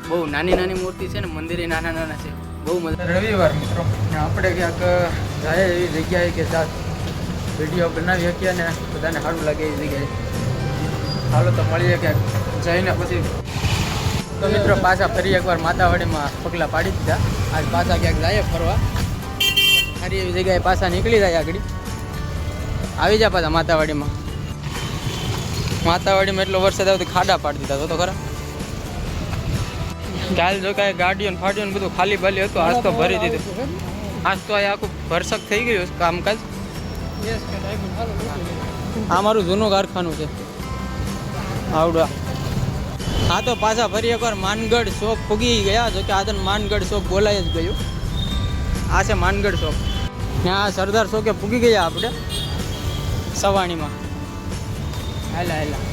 બહુ નાની નાની મૂર્તિ છે ને, મંદિરે નાના નાના છે, બહુ મજા. રવિવાર મિત્રો આપણે ક્યાંક જાય એવી જગ્યાએ કે સાથ વિડીયો બનાવી શકીએ ને બધાને સારું લાગે એવી જગ્યાએ. હાલો તો મળીએ ક્યાંક જઈને પછી. તો મિત્રો પાછા ફરી એકવાર માતાવાડીમાં પગલાં પાડી દીધા. આજ પાછા ક્યાંક જાય ફરવા, સારી એવી જગ્યાએ પાછા નીકળી જાય. આગળ આવી જા પાછા માતાવાડીમાં. માતાવાડીમાં એટલો વરસાદ આવતો ખાડા પાડી દીધા તો ખરા. કાલ જો કાંઈ ગાડીઓ ને ફાડીઓ ને બધું ખાલી બાલી હતું, આજ તો ભરી દીધું. આજ તો આ આખું ભરસક થઈ ગયું કામકાજ. આ મારું જૂનું કારખાનું છે આવડા. હા તો પાછા ફરી એકવાર માનગઢ ચોક પૂગી ગયા. જો કે આ માનગઢ ચોક બોલાય જ ગયું. આ છે માનગઢ ચોક. ત્યાં સરદાર ચોકે પૂગી ગયા આપણે સવાણીમાં. હાલા હાલા.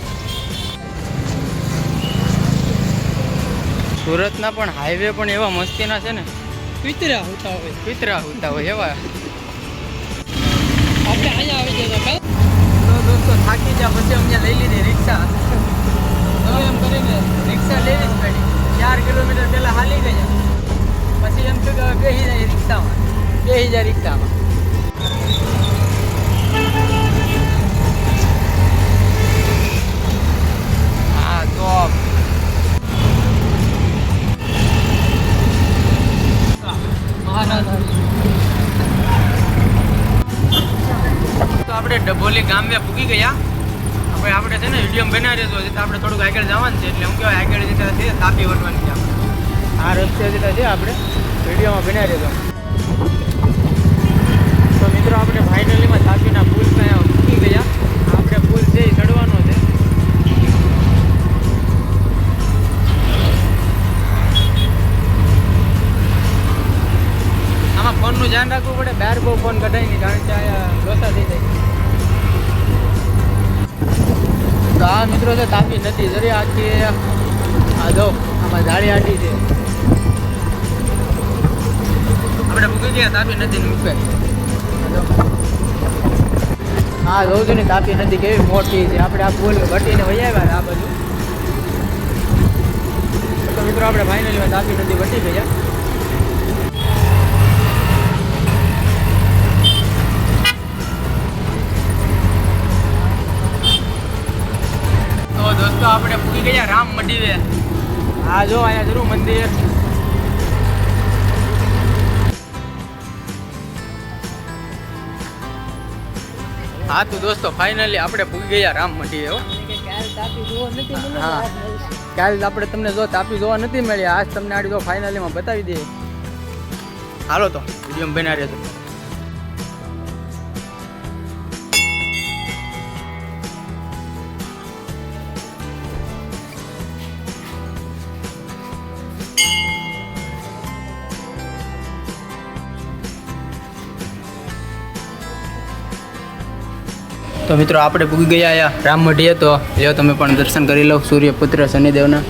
સુરતના પણ હાઈવે પણ એવા મસ્તીના છે ને, કુતરા હોતા હોય એવા. આપણે અહીંયા આવી જતા તો દોસ્તો થાકી ગયા પછી અમને લઈ લીધી રિક્ષા. એમ કરીને રિક્ષા લેવી જ પડી. 4 કિલોમીટર પહેલાં હાલી ગયા, પછી એમ થયું કે હવે બેસી જાય રિક્ષામાં. હા તો આપણે ડભોલી ગામે પૂગી ગયા. આપણે છે ને વિડીયો બનાવી રહ્યો તો આપણે થોડુંક આગળ જવાનું છે, એટલે હું કહેવાય આગળ જતા છે તાપી વળવાની છે. આ રસ્તે જતા છે આપણે વિડીયોમાં બનાવી રહ્યો. તો મિત્રો આપણે ફાઇનલીમાં તાપીના પુલ ત્યાં પૂગી ગયા. આપણે પુલ છે એ ચડવાનો છે. આમાં ફોનનું ધ્યાન રાખવું પડે, બહાર બહુ ફોન કઢાય નહીં, કારણ કે અહીંયા લોસા થઈ જાય. તો આ મિત્રો છે તાપી નદી. જરી આખી આ જો આમાં જાળી આટી છે. આપણે મૂકી ગયા તાપી નદીને મૂકે. હા જોઉં છું ને તાપી નદી કેવી મોટી છે. આપણે આ પુલ વટીને વહી આવ્યા આ બાજુ. તો મિત્રો આપણે ફાઇનલીમાં તાપી નદી વટી ગયા. દોસ્તો આપણે પૂરી ગયા રામ મંદિરે. હા જો અહીંયા જરૂર મંદિર. હા તો દોસ્તો ફાઇનલી આપણે પૂરી ગયા રામ મંદિરે. હા કાલ આપણે તમને જો તાપી જોવા નથી મળી, આજ તમને આડી જો ફાઇનલીમાં બતાવી દઈએ. હાલો તો વિડીયો બનાવી રહેજો. તો મિત્રો આપણે પૂગી ગયા અહીંયા રામ મઢીએ. તો લ્યો તમે પણ દર્શન કરી લો સૂર્યપુત્ર શનિદેવના.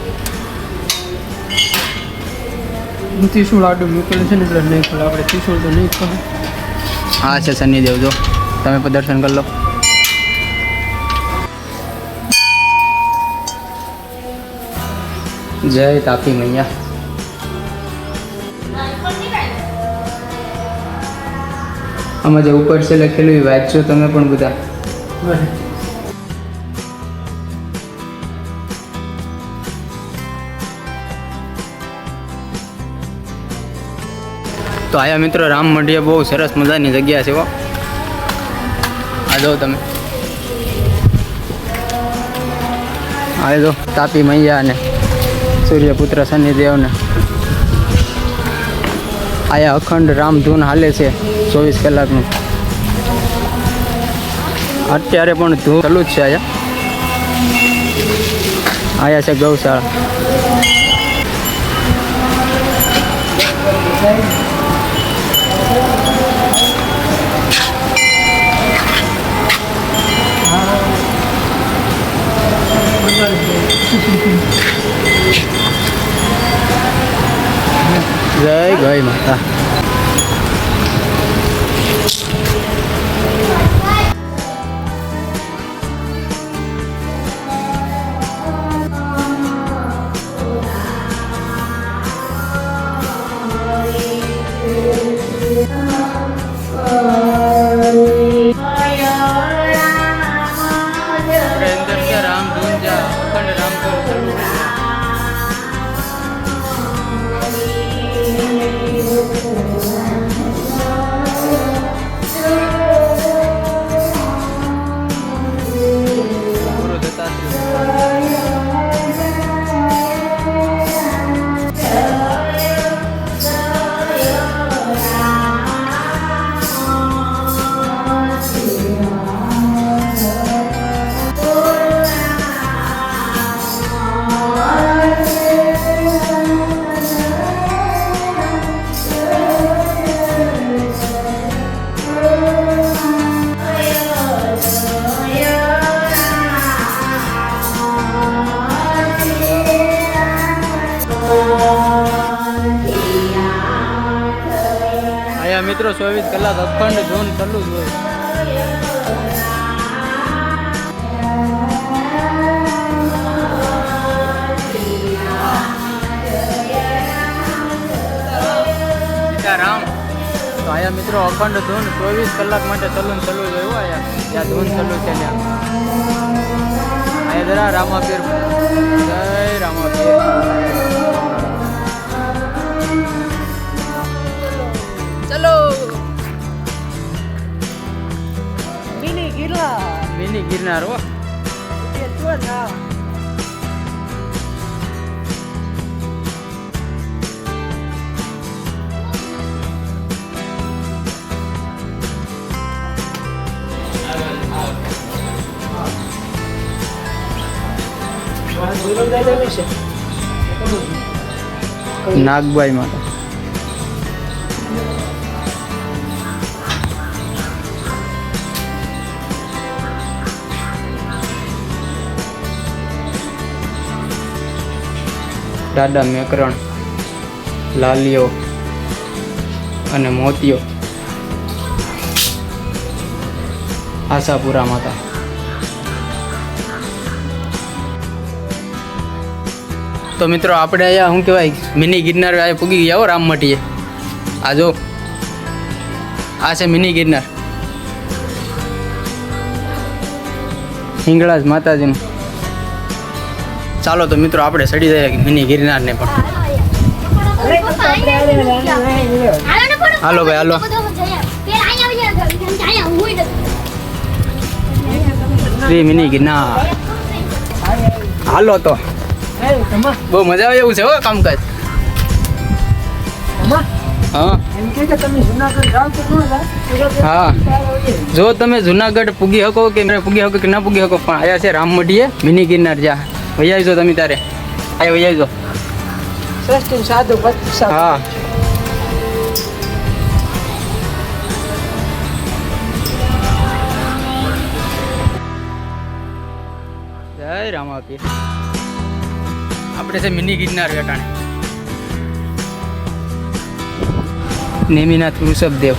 ત્રિશુળ આડું મૂકેલું છે ને એટલે નહીં ખોલે. આપણે ત્રિશુળ તો નહીં ખોલે. હા છે શનિદેવ. જો તમે પણ દર્શન કરી લો. જય તાપી મૈયા. આમાં જે ઉપર છે લખેલું એ વાંચજો તમે પણ બધા. તો આયા મિત્રો રામ મંદિર બહુ સરસ મજાની જગ્યા છે. આ જો તમે આ જો તાપી મૈયા અને સૂર્યપુત્ર શનિદેવને. આયા અખંડ રામધૂન હાલે છે 24 કલાકનું. અત્યારે પણ ધૂન ચાલુ જ છે. આયા છે ગૌશાળા. જય ગાય માતા. મિત્રો 24 કલાક અખંડ ઝોન ચાલુ જ હોય. સીતારામ. તો આયા મિત્રો અખંડ ધૂન 24 કલાક માટે ચાલુ જ હોય. આયા જ્યાં ધૂન ચાલુ છે ત્યાં આયા જરા રામાપીર. જય રામાપીર. ચલો મિની ગિરનાર હો. નાગબાઈ માતા. દાદા મેકરણ, લાલીઓ અને મોતીઓ. આશાપુરા માતા. તો મિત્રો આપણે અહીંયા શું કહેવાય મિની ગિરનાર આ પૂગી ગયા હો રામમટીએ. આ જો આ છે મિની ગિરનાર. હિંગળાજ માતાજીનું. ચાલો તો મિત્રો આપણે ચડી જઈએ મિની ગિરનારને પણ. હાલો ભાઈ હાલો. શ્રી મિની ગિરનાર. હાલો તો બહુ મજા આવે એવું છે હો કામકાજ. હા હા, જો તમે જુનાગઢ પૂગી શકો કે પૂગી શકો કે ના પૂગી શકો, પણ આયા છે રામમઢીએ મિની ગિરનાર. જ્યાં વહી આવજો તમે તારે. આયા વહી આવજો. હા જય રામાપીર. આપણે છે મિની ગિરનાર વેટાણે. નેમિનાથ વૃષભદેવ.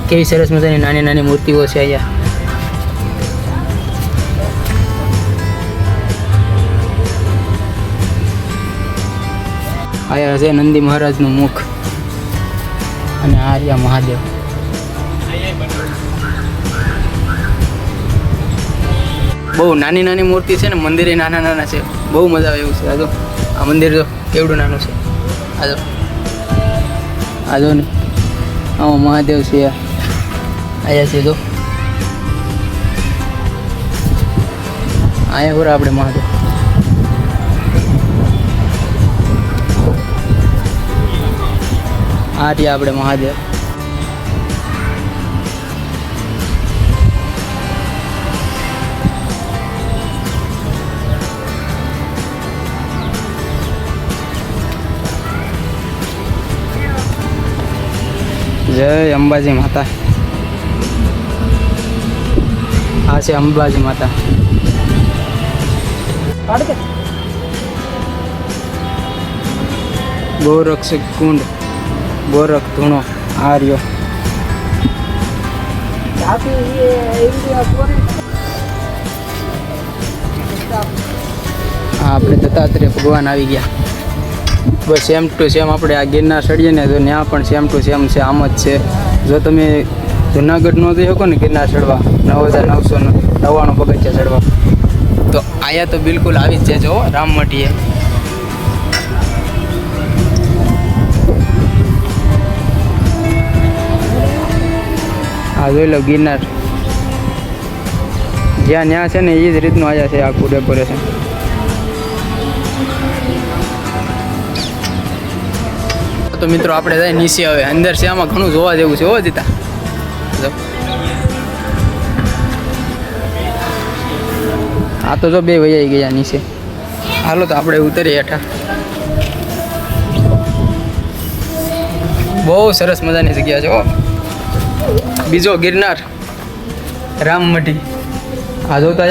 કેવી સરસ મજાની નાની નાની મૂર્તિઓ છે અહીંયા. આયા છે નંદી મહારાજનું મુખ અને આર્યા મહાદેવ. બહુ નાની નાની મૂર્તિ છે ને, મંદિરે નાના નાના છે. બહુ મજા આવે એવું છે. આ જો આ મંદિર જો કેવડું નાનું છે. આ જો ને આમાં મહાદેવ છે. આયા છે જો આયા હોરા આપણે મહાદેવ. આ રહ્યા આપણે મહાદેવ. જય અંબાજી માતા. આ છે અંબાજી માતા. ગોરક્ષ કુંડ, ગોરખ ધૂણો. આ રહ્યો. આપણે દત્તાત્રેય ભગવાન આવી ગયા. બસ સેમ ટુ સેમ આપણે આ ગિરનાર ચડીએ ને તો ત્યાં પણ સેમ ટુ સેમ છે. આમ જ છે. જો તમે જુનાગઢ નો જઈ શકો ને ગિરનાર ચડવા 9999 પગથિયા ચડવા, તો આયા તો બિલકુલ આવી જ છે. જો રામમટીએ આ જોઈ લો ગિરનાર. જ્યાં ત્યાં છે ને એ જ રીતનું આયા છે આખું ડેકોરેશન. તો મિત્રો આપણે જાય નીચે. હવે અંદર છે આમાં ઘણું જોવા જેવું છે. હો જીતા આ તો જો બે વૈયા ગયા નીચે. હાલો તો આપણે ઉતરીએ હેઠા. બહુ સરસ મજાની જગ્યા છે. હો બીજો ગિરનાર રામમઢી. આ જોતા